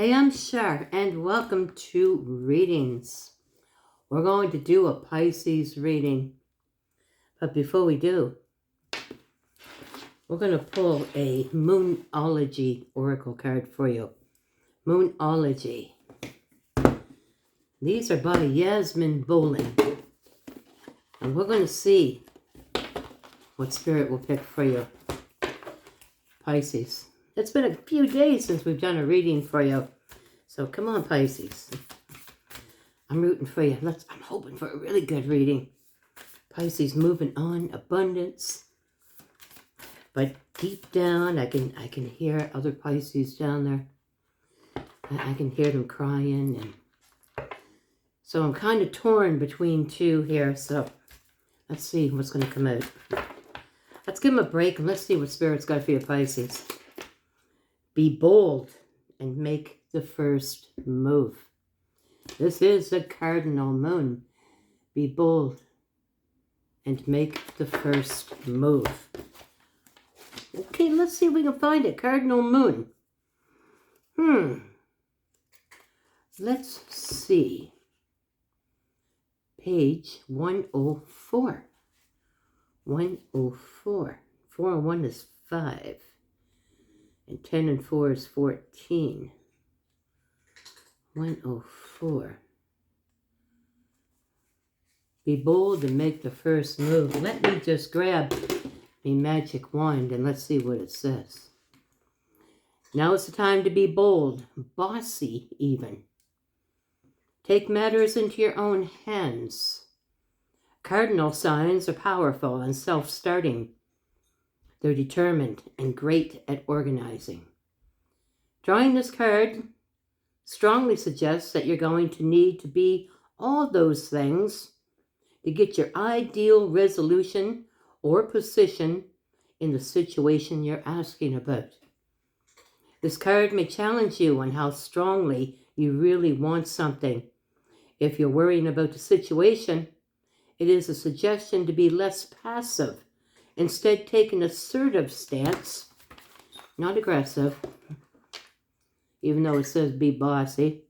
Hey, I'm Shar, and welcome to Readings. We're going to do a Pisces reading, but before we do, we're going to pull a Moonology Oracle card for you. Moonology. These are by Yasmin Bolin, and we're going to see what Spirit will pick for you, Pisces. It's been a few days since we've done a reading for you. So come on, Pisces. I'm rooting for you. I'm hoping for a really good reading. Pisces moving on, abundance. But deep down, I can hear other Pisces down there. I can hear them crying. And so I'm kind of torn between two here. So let's see what's going to come out. Let's give them a break and let's see what Spirit's got for you, Pisces. Be bold and make the first move. This is the cardinal moon. Be bold and make the first move. Okay, let's see if we can find it. Cardinal moon. Let's see. Page 104. 104. 4 and 1 is 5. And 10 and 4 is 14. 104. Be bold and make the first move. Let me just grab a magic wand and let's see what it says. Now is the time to be bold, bossy even. Take matters into your own hands. Cardinal signs are powerful and self-starting. They're determined and great at organizing. Drawing this card strongly suggests that you're going to need to be all those things to get your ideal resolution or position in the situation you're asking about. This card may challenge you on how strongly you really want something. If you're worrying about the situation, it is a suggestion to be less passive. Instead, take an assertive stance, not aggressive, even though it says be bossy.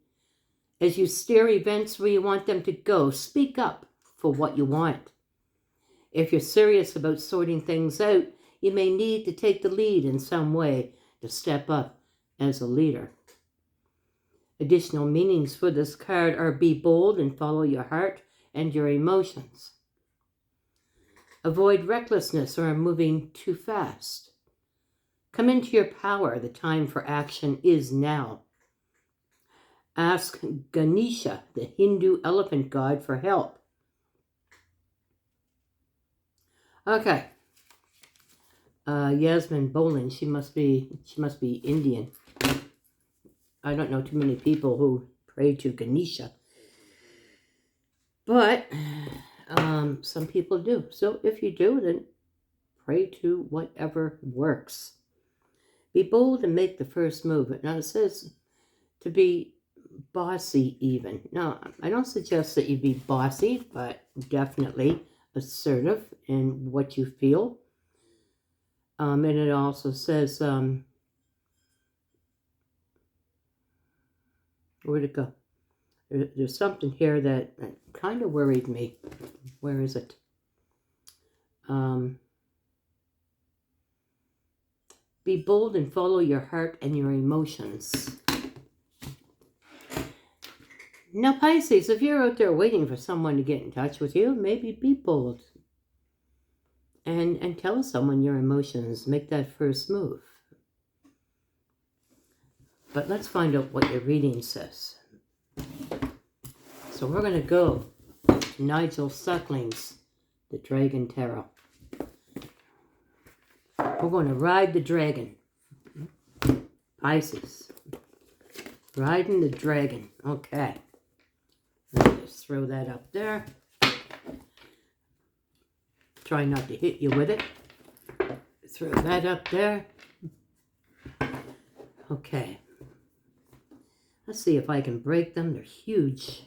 As you steer events where you want them to go, speak up for what you want. If you're serious about sorting things out, you may need to take the lead in some way to step up as a leader. Additional meanings for this card are be bold and follow your heart and your emotions. Avoid recklessness or moving too fast. Come into your power. The time for action is now. Ask Ganesha, the Hindu elephant god, for help. Okay. Yasmin Bolin, she must be Indian. I don't know too many people who pray to Ganesha. But some people do. So if you do, then pray to whatever works. Be bold and make the first move. Now it says to be bossy even. Now, I don't suggest that you be bossy, but definitely assertive in what you feel. And it also says, where'd it go? There's something here that kind of worried me. Where is it? Be bold and follow your heart and your emotions. Now, Pisces, if you're out there waiting for someone to get in touch with you, maybe be bold. And tell someone your emotions. Make that first move. But let's find out what your reading says. So we're going to go to Nigel Suckling's The Dragon Tarot. We're going to ride the dragon. Pisces. Riding the dragon. Okay. Let me just throw that up there. Try not to hit you with it. Throw that up there. Okay. Let's see if I can break them. They're huge.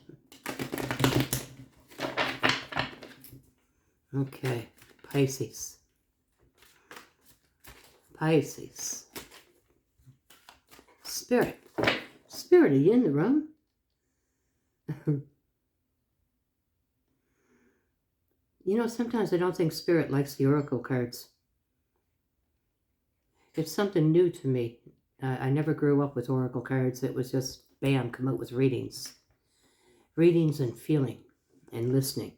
Okay. Pisces. Pisces. Spirit. Spirit, are you in the room? You know, sometimes I don't think Spirit likes the oracle cards. It's something new to me. I never grew up with oracle cards. It was just, bam, come out with readings. Readings and feeling and listening.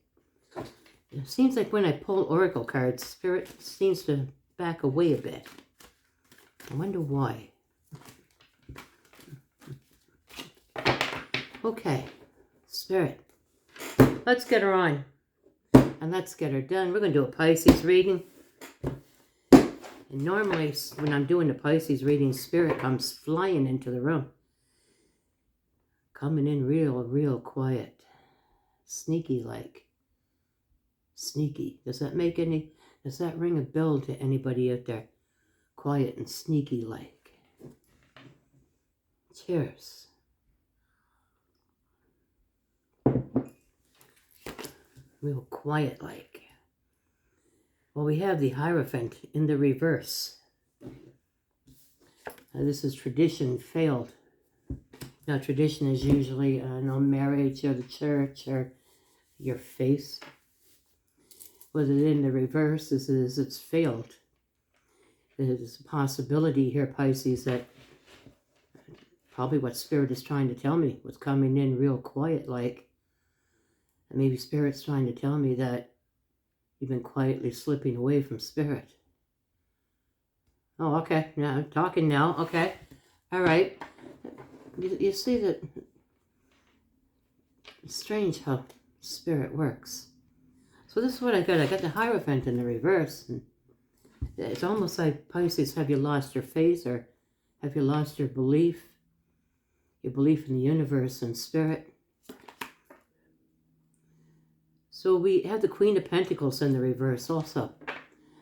It seems like when I pull oracle cards, Spirit seems to back away a bit. I wonder why. Okay, Spirit, let's get her on. And let's get her done. We're going to do a Pisces reading. And normally, when I'm doing the Pisces reading, Spirit comes flying into the room. Coming in real quiet. Sneaky like. Sneaky. Does that ring a bell to anybody out there? Quiet and sneaky like. Cheers. Real quiet like. Well, we have the Hierophant in the reverse. This is tradition failed. Now, tradition is usually no marriage or the church or your face. With it in the reverse, it's failed. There's a possibility here, Pisces, that probably what Spirit is trying to tell me was coming in real quiet like. And maybe Spirit's trying to tell me that you've been quietly slipping away from Spirit. Oh, okay. Now I'm talking now. Okay. All right. You see that it's strange how Spirit works. So this is what I got. I got the Hierophant in the reverse. And it's almost like, Pisces, have you lost your faith, or have you lost your belief in the universe and Spirit? So we have the Queen of Pentacles in the reverse also.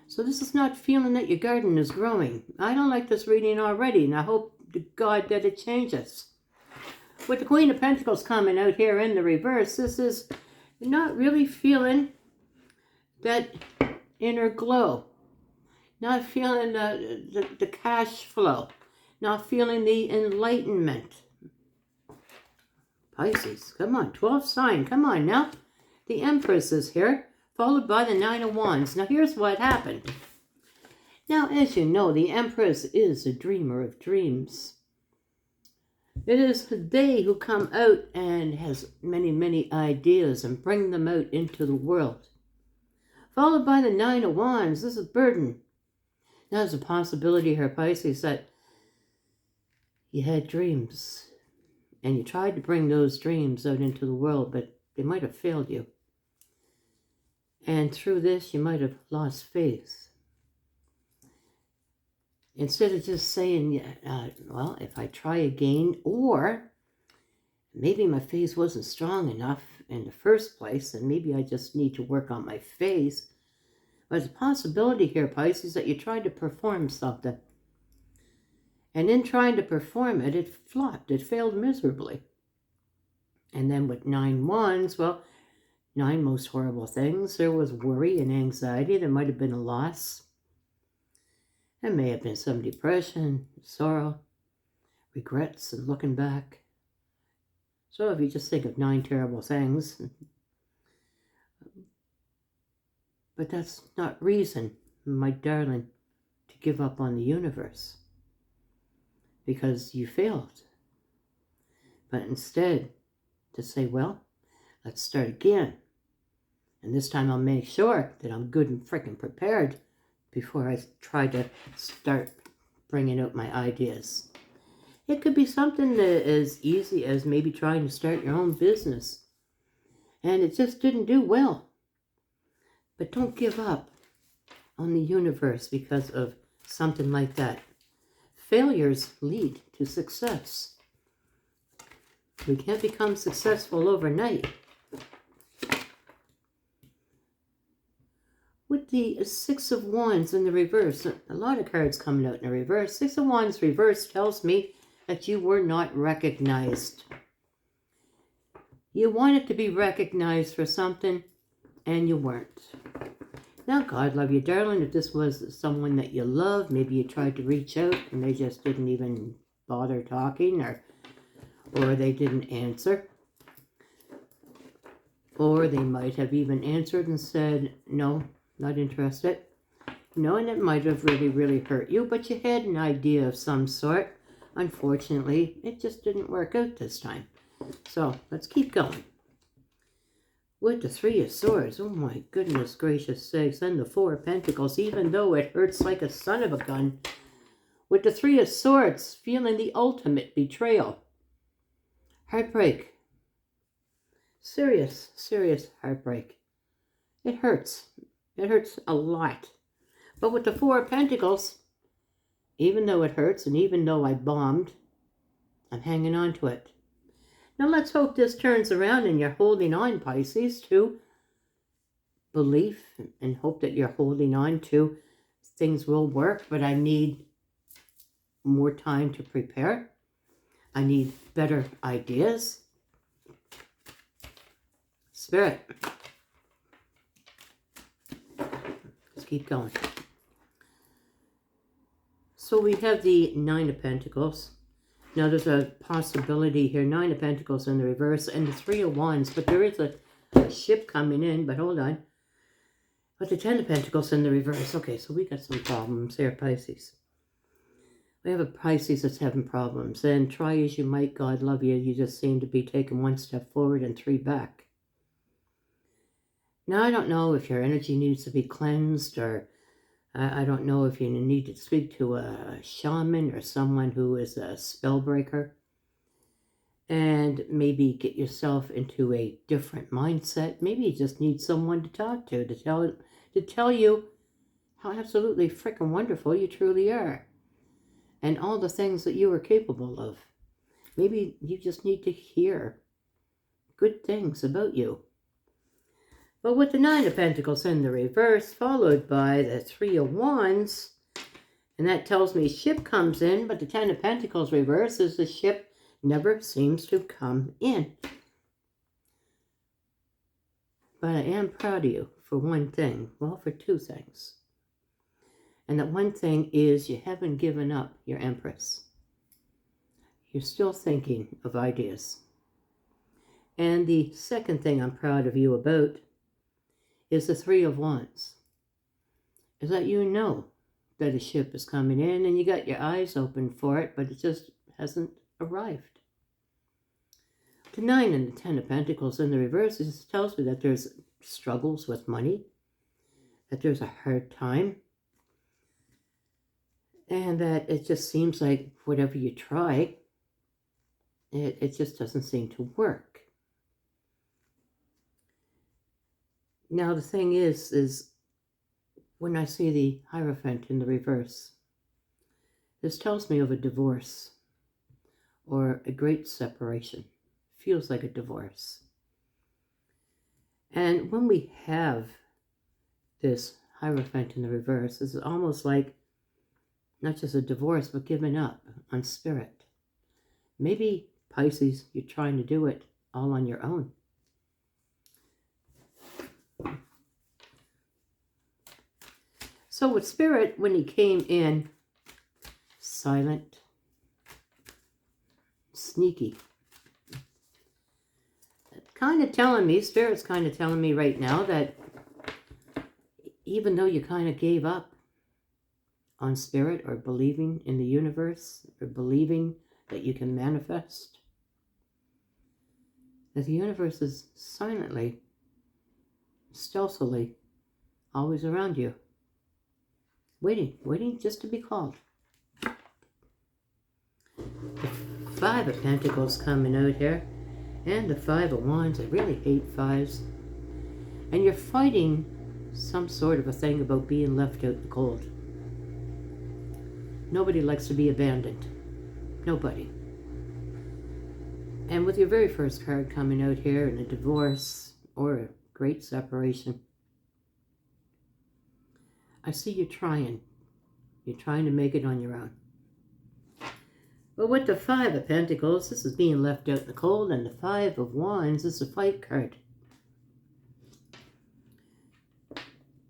So this is not feeling that your garden is growing. I don't like this reading already, and I hope to God that it changes. With the Queen of Pentacles coming out here in the reverse, this is not really feeling that inner glow. Not feeling the cash flow. Not feeling the enlightenment. Pisces, come on, 12th sign, come on now. The Empress is here, followed by the Nine of Wands. Now here's what happened. Now, as you know, the Empress is a dreamer of dreams. It is they who come out and has many ideas and bring them out into the world. Followed by the Nine of Wands. This is burden. Now there's a possibility here, Pisces, that you had dreams and you tried to bring those dreams out into the world, but they might have failed you. And through this, you might have lost faith. Instead of just saying, well, if I try again, or maybe my faith wasn't strong enough in the first place, and maybe I just need to work on my faith. There's a possibility here, Pisces, that you tried to perform something. And in trying to perform it, it flopped. It failed miserably. And then with 9 Wands, well, 9 most horrible things. There was worry and anxiety. There might have been a loss. There may have been some depression, sorrow, regrets, and looking back. So if you just think of 9 terrible things, but that's not reason, my darling, to give up on the universe, because you failed. But instead, to say, well, let's start again. And this time I'll make sure that I'm good and freaking prepared before I try to start bringing out my ideas. It could be something as easy as maybe trying to start your own business. And it just didn't do well. But don't give up on the universe because of something like that. Failures lead to success. We can't become successful overnight. With the 6 of Wands in the reverse, a lot of cards coming out in the reverse. 6 of Wands reverse tells me that you were not recognized. You wanted to be recognized for something, and you weren't. Now, God love you, darling. If this was someone that you love, maybe you tried to reach out and they just didn't even bother talking, or they didn't answer. Or they might have even answered and said, no, not interested. And it might have really, really hurt you, but you had an idea of some sort. Unfortunately, it just didn't work out this time. So, let's keep going. With the Three of Swords, oh my goodness gracious sakes, and the Four of Pentacles, even though it hurts like a son of a gun. With the Three of Swords, feeling the ultimate betrayal. Heartbreak. Serious, serious heartbreak. It hurts. It hurts a lot. But with the Four of Pentacles, even though it hurts and even though I bombed, I'm hanging on to it. Now let's hope this turns around and you're holding on, Pisces, to belief and hope that you're holding on to things will work, but I need more time to prepare. I need better ideas. Spirit. Let's keep going. So we have the Nine of Pentacles. Now there's a possibility here. Nine of Pentacles in the reverse and the Three of Wands. But there is a ship coming in. But hold on. But the Ten of Pentacles in the reverse. Okay, so we got some problems here, Pisces. We have a Pisces that's having problems. And try as you might, God love you, you just seem to be taking one step forward and three back. Now I don't know if your energy needs to be cleansed, or I don't know if you need to speak to a shaman or someone who is a spell breaker, and maybe get yourself into a different mindset. Maybe you just need someone to talk to tell you how absolutely freaking wonderful you truly are and all the things that you are capable of. Maybe you just need to hear good things about you. But with the Nine of Pentacles in the reverse, followed by the Three of Wands, and that tells me ship comes in, but the Ten of Pentacles reverse is the ship never seems to come in. But I am proud of you for one thing, well, for two things. And that one thing is you haven't given up your Empress. You're still thinking of ideas. And the second thing I'm proud of you about is the Three of Wands. Is that you know that a ship is coming in and you got your eyes open for it, but it just hasn't arrived. The Nine and the Ten of Pentacles in the reverse just tells me that there's struggles with money, that there's a hard time, and that it just seems like whatever you try, it just doesn't seem to work. Now the thing is when I see the Hierophant in the reverse, this tells me of a divorce or a great separation. Feels like a divorce. And when we have this Hierophant in the reverse, it's almost like not just a divorce, but giving up on spirit. Maybe, Pisces, you're trying to do it all on your own. So with Spirit, when he came in, silent, sneaky. Kind of telling me, Spirit's kind of telling me right now that even though you kind of gave up on Spirit or believing in the universe or believing that you can manifest, that the universe is silently, stealthily, always around you. Waiting just to be called. The Five of Pentacles coming out here. And the Five of Wands. I really hate fives. And you're fighting some sort of a thing about being left out in the cold. Nobody likes to be abandoned. Nobody. And with your very first card coming out here in a divorce or a great separation, I see you trying. You're trying to make it on your own. But with the Five of Pentacles, this is being left out in the cold, and the Five of Wands is a fight card.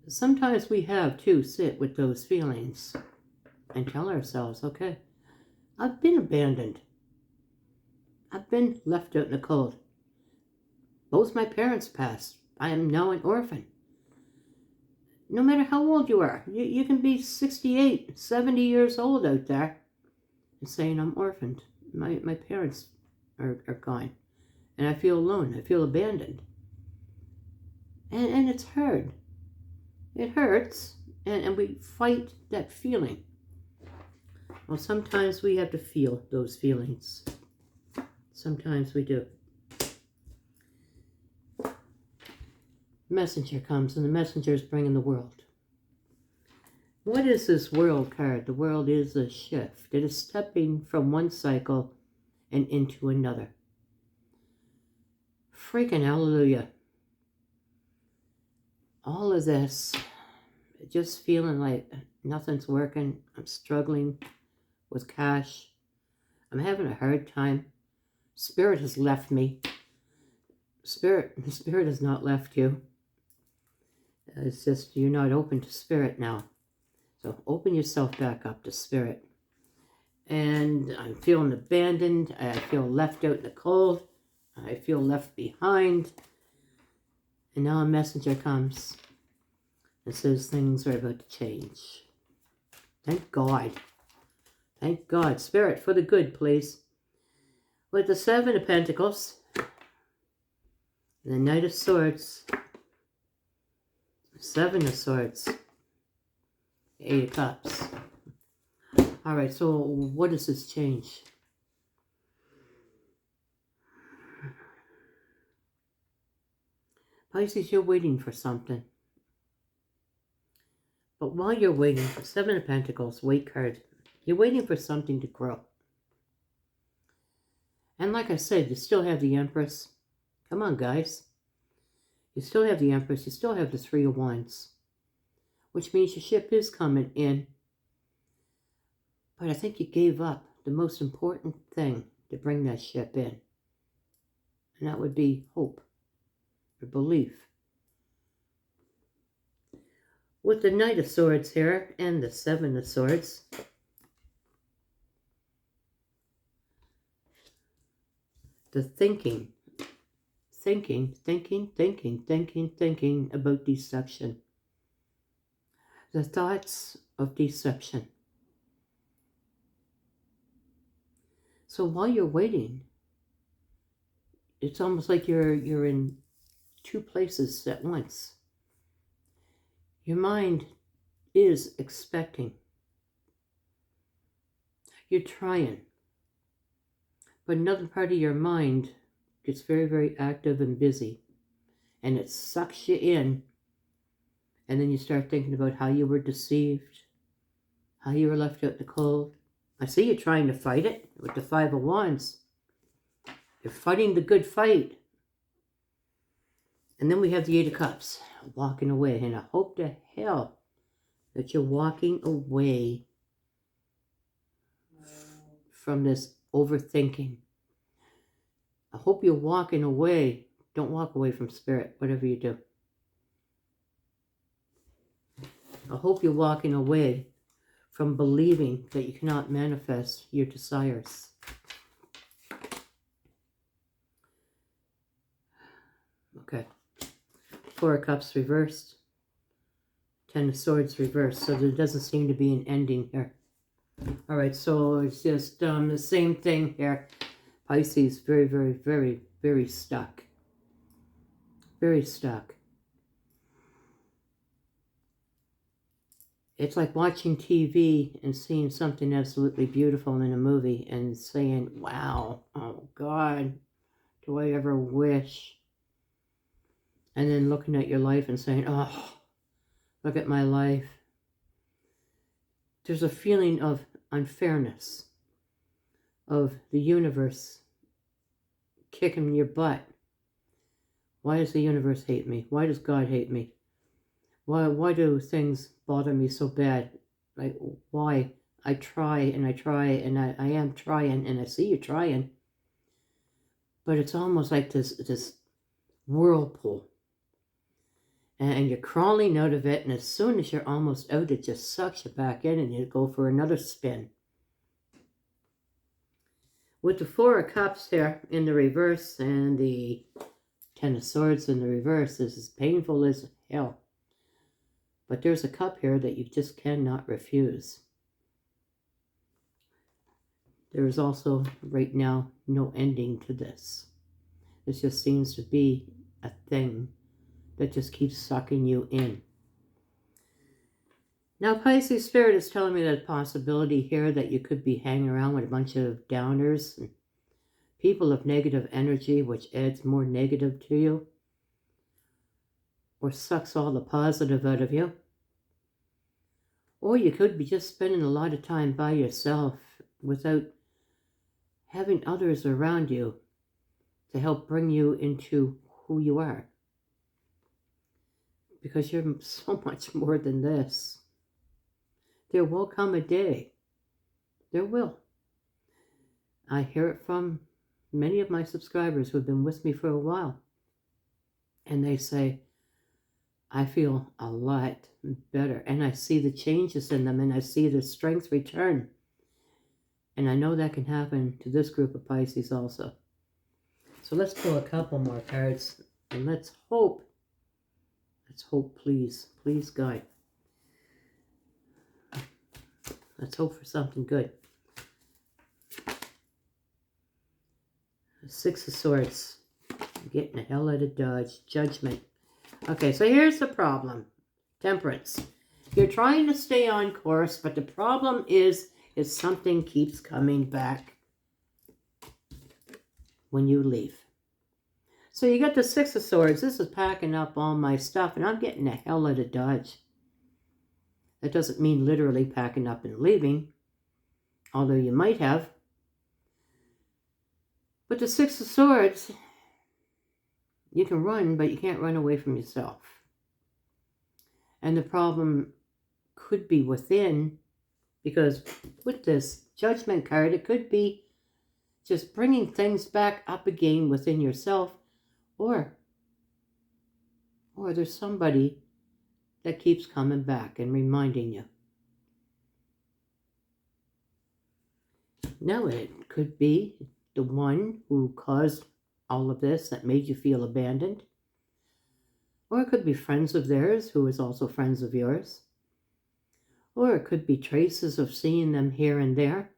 Sometimes we have to sit with those feelings and tell ourselves, okay, I've been abandoned. I've been left out in the cold. Both my parents passed. I am now an orphan. No matter how old you are, you can be 68, 70 years old out there and saying I'm orphaned. My parents are gone. And I feel alone. I feel abandoned. And it's hard. It hurts. And we fight that feeling. Well, sometimes we have to feel those feelings. Sometimes we do. Messenger comes, and the messenger is bringing the world. What is this world card? The world is a shift. It is stepping from one cycle and into another. Freaking hallelujah. All of this, just feeling like nothing's working. I'm struggling with cash. I'm having a hard time. Spirit has left me. Spirit has not left you. It's just you're not open to Spirit now. So open yourself back up to Spirit. And I'm feeling abandoned. I feel left out in the cold. I feel left behind. And now a messenger comes and says things are about to change. Thank God. Thank God. Spirit, for the good, please. With the Seven of Pentacles, the Knight of Swords, Seven of Swords, Eight of Cups. All right, so what does this change? Pisces, you're waiting for something. But while you're waiting for Seven of Pentacles, wait card, you're waiting for something to grow. And like I said, you still have the Empress. Come on, guys. You still have the Empress. You still have the Three of Wands. Which means your ship is coming in. But I think you gave up the most important thing to bring that ship in. And that would be hope. Or belief. With the Knight of Swords here and the Seven of Swords, the thinking about deception. The thoughts of deception. So while you're waiting, it's almost like you're in two places at once. Your mind is expecting. You're trying. But another part of your mind gets very, very active and busy. And it sucks you in. And then you start thinking about how you were deceived. How you were left out in the cold. I see you trying to fight it with the Five of Wands. You're fighting the good fight. And then we have the Eight of Cups. Walking away. And I hope to hell that you're walking away from this overthinking. I hope you're walking away. Don't walk away from Spirit, whatever you do. I hope you're walking away from believing that you cannot manifest your desires. Okay. Four of Cups reversed. Ten of Swords reversed. So there doesn't seem to be an ending here. All right, so it's just the same thing here. Pisces, very, very, very, very stuck. Very stuck. It's like watching TV and seeing something absolutely beautiful in a movie and saying, wow, oh God, do I ever wish? And then looking at your life and saying, oh, look at my life. There's a feeling of unfairness, of the universe kicking your butt. Why does the universe hate me? Why does God hate me? Why do things bother me so bad? Like, why? I try and I try and I am trying and I see you trying. But it's almost like this whirlpool. And you're crawling out of it, and as soon as you're almost out, it just sucks you back in and you go for another spin. With the Four of Cups here in the reverse and the Ten of Swords in the reverse, this is painful as hell. But there's a cup here that you just cannot refuse. There is also, right now, no ending to this. This just seems to be a thing that just keeps sucking you in. Now, Pisces Spirit is telling me that a possibility here that you could be hanging around with a bunch of downers and people of negative energy, which adds more negative to you, or sucks all the positive out of you. Or you could be just spending a lot of time by yourself without having others around you to help bring you into who you are. Because you're so much more than this. There will come a day. There will. I hear it from many of my subscribers who have been with me for a while. And they say, I feel a lot better. And I see the changes in them and I see their strength return. And I know that can happen to this group of Pisces also. So let's pull a couple more cards and let's hope, please, please, God. Let's hope for something good. The Six of Swords. Getting the hell out of Dodge. Judgment. Okay, so here's the problem. Temperance. You're trying to stay on course, but the problem is something keeps coming back when you leave. So you got the Six of Swords. This is packing up all my stuff, and I'm getting the hell out of Dodge. That doesn't mean literally packing up and leaving, although you might have. But the Six of Swords, you can run, but you can't run away from yourself. And the problem could be within, because with this Judgment card, it could be just bringing things back up again within yourself, or there's somebody that keeps coming back and reminding you. Now it could be the one who caused all of this that made you feel abandoned. Or it could be friends of theirs who is also friends of yours. Or it could be traces of seeing them here and there.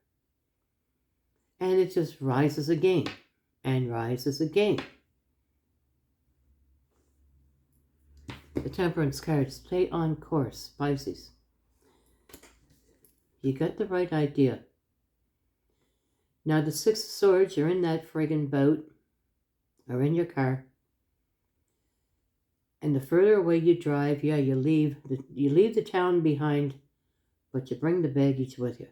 And it just rises again and rises again. The Temperance card, stay on course, Pisces. You got the right idea. Now the Six of Swords, you're in that friggin' boat or in your car. And the further away you drive, yeah, you leave the town behind, but you bring the baggage with you.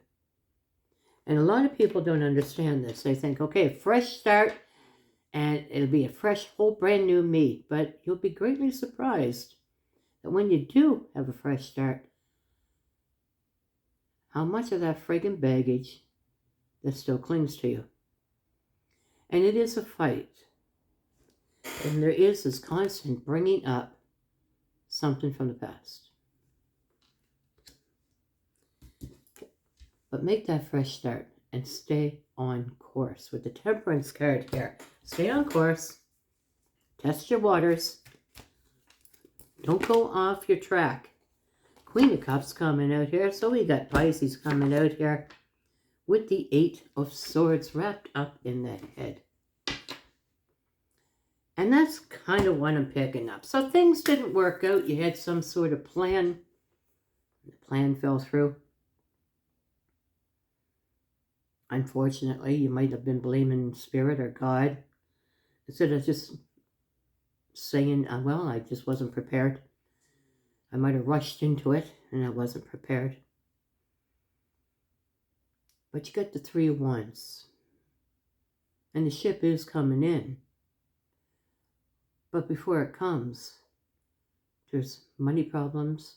And a lot of people don't understand this. They think, okay, fresh start, and it'll be a fresh, whole brand new me. But you'll be greatly surprised that when you do have a fresh start, how much of that friggin' baggage that still clings to you. And it is a fight. And there is this constant bringing up something from the past. But make that fresh start and stay on course. With the Temperance card here, stay on course. Test your waters. Don't go off your track. Queen of Cups coming out here. So we got Pisces coming out here with the Eight of Swords wrapped up in the head. And that's kind of what I'm picking up. So things didn't work out. You had some sort of plan. The plan fell through. Unfortunately, you might have been blaming Spirit or God instead of just saying, well, I just wasn't prepared. I might have rushed into it and I wasn't prepared. But you got the Three of Wands. And the ship is coming in. But before it comes, there's money problems.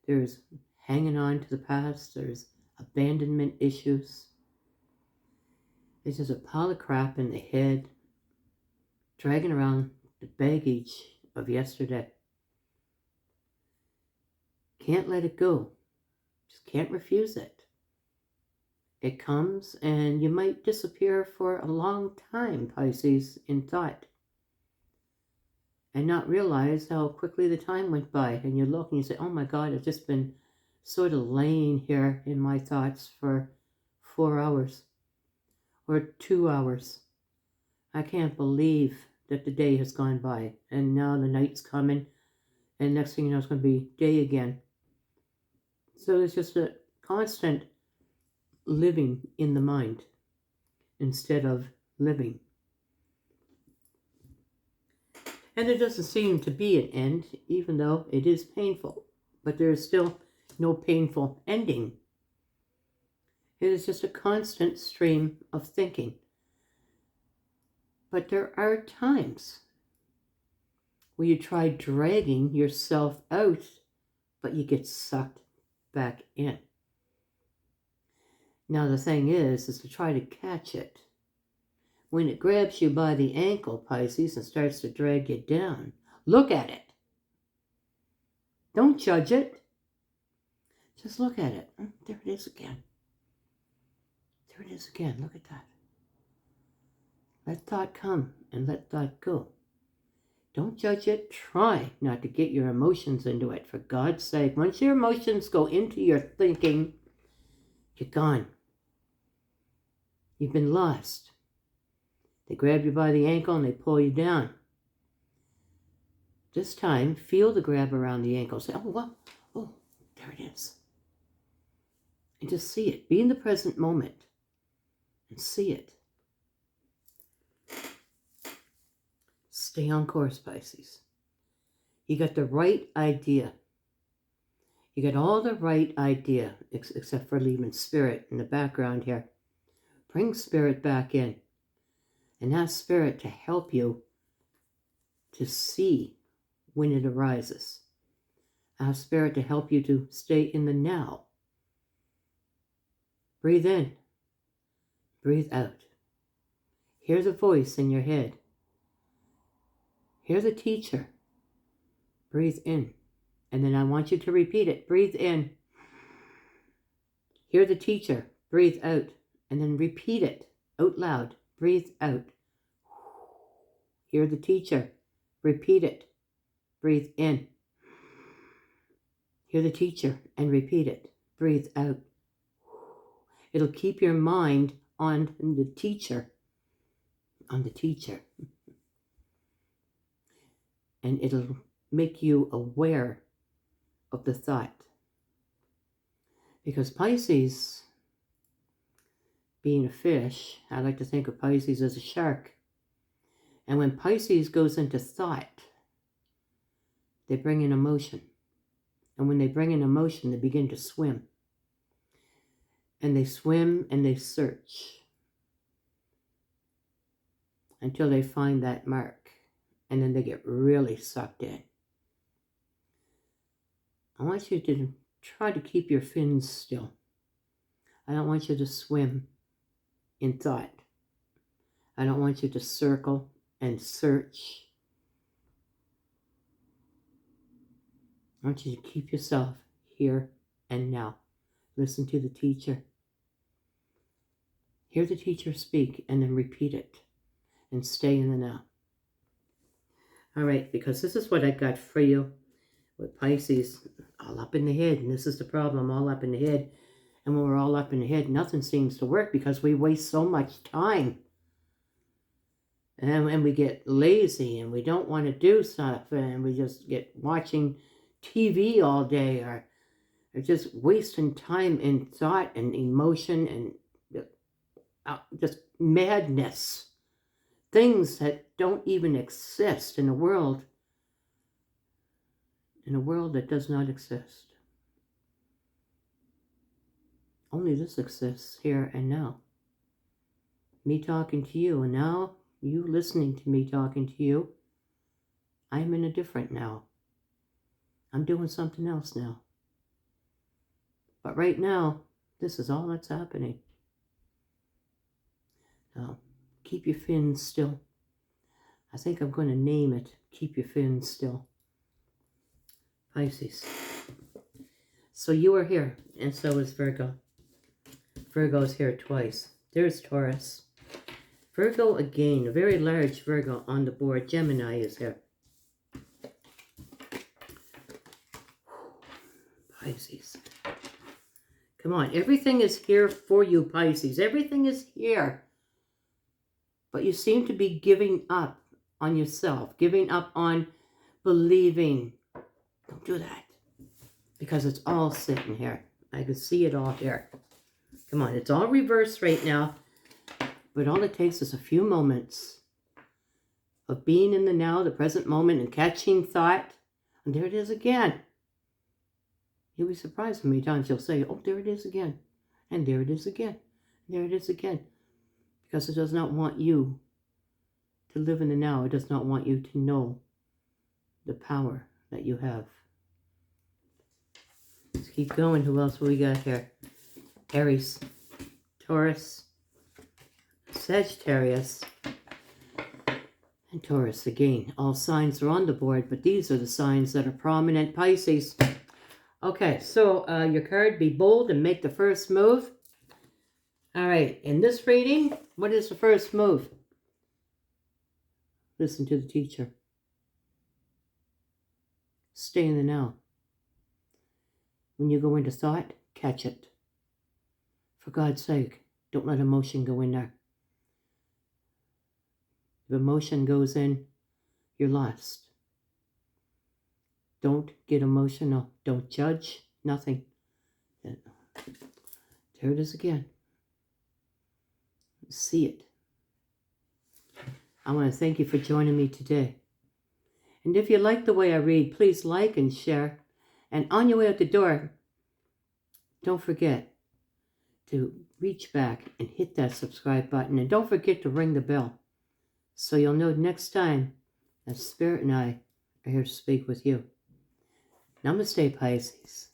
There's hanging on to the past. There's abandonment issues. There's just a pile of crap in the head, dragging around the baggage of yesterday. Can't let it go. Just can't refuse it. It comes and you might disappear for a long time, Pisces, in thought. And not realize how quickly the time went by. And you look and you say, oh my God, I've just been sort of laying here in my thoughts for 4 hours or 2 hours. I can't believe that the day has gone by. And now the night's coming. And next thing you know, it's going to be day again. So it's just a constant living in the mind instead of living. And there doesn't seem to be an end, even though it is painful. But there is still no painful ending. It is just a constant stream of thinking. But there are times where you try dragging yourself out, but you get sucked back in. Now the thing is to try to catch it. When it grabs you by the ankle, Pisces, and starts to drag you down, look at it. Don't judge it. Just look at it. There it is again. There it is again. Look at that. Let thought come and let thought go. Don't judge it. Try not to get your emotions into it, for God's sake. Once your emotions go into your thinking, you're gone. You've been lost. They grab you by the ankle and they pull you down. This time, feel the grab around the ankle. Say, oh, well, oh, there it is. And just see it. Be in the present moment and see it. Stay on course, Pisces. You got the right idea. You got all the right idea, except for leaving spirit in the background here. Bring spirit back in. And ask spirit to help you to see when it arises. Ask spirit to help you to stay in the now. Breathe in. Breathe out. Hear the voice in your head. Hear the teacher. Breathe in. And then I want you to repeat it. Breathe in. Hear the teacher. Breathe out. And then repeat it out loud. Breathe out. Hear the teacher. Repeat it. Breathe in. Hear the teacher and repeat it. Breathe out. It'll keep your mind on the teacher. On the teacher. And it'll make you aware of the thought. Because Pisces, being a fish, I like to think of Pisces as a shark. And when Pisces goes into thought, they bring in emotion. And when they bring in emotion, they begin to swim. And they swim and they search until they find that mark. And then they get really sucked in. I want you to try to keep your fins still. I don't want you to swim in thought. I don't want you to circle and search. I want you to keep yourself here and now. Listen to the teacher. Hear the teacher speak and then repeat it. And stay in the now. All right, because this is what I got for you with Pisces. All up in the head. And this is the problem, all up in the head. And when we're all up in the head, nothing seems to work because we waste so much time. And we get lazy and we don't want to do stuff. And we just get watching TV all day or just wasting time in thought and emotion and just madness. Things that don't even exist in a world that does not exist. Only this exists here and now. Me talking to you, and now you listening to me talking to you. I'm in a different now. I'm doing something else now. But right now, this is all that's happening. Now, keep your fins still. I think I'm going to name it, Keep Your Fins Still. Pisces. So you are here, and so is Virgo. Virgo's here twice. There's Taurus. Virgo again, a very large Virgo on the board. Gemini is here. Pisces. Come on, everything is here for you, Pisces. Everything is here. But you seem to be giving up on yourself, giving up on believing. Don't do that. Because it's all sitting here. I can see it all here. Come on, it's all reversed right now. But all it takes is a few moments of being in the now, the present moment, and catching thought. And there it is again. You'll be surprised how many times you'll say, oh, there it is again. And there it is again. And there it is again. Because it does not want you to live in the now. It does not want you to know the power that you have. Let's keep going. Who else we got here? Aries, Taurus, Sagittarius, and Taurus again. All signs are on the board, but these are the signs that are prominent. Pisces. Okay, so your card, be bold and make the first move. All right, in this reading, what is the first move? Listen to the teacher. Stay in the now. When you go into thought, catch it. For God's sake, don't let emotion go in there. If emotion goes in, you're lost. Don't get emotional. Don't judge. Nothing. There it is again. See it. I want to thank you for joining me today. And if you like the way I read, please like and share. And on your way out the door, don't forget to reach back and hit that subscribe button. And don't forget to ring the bell so you'll know next time that Spirit and I are here to speak with you. Namaste, Pisces.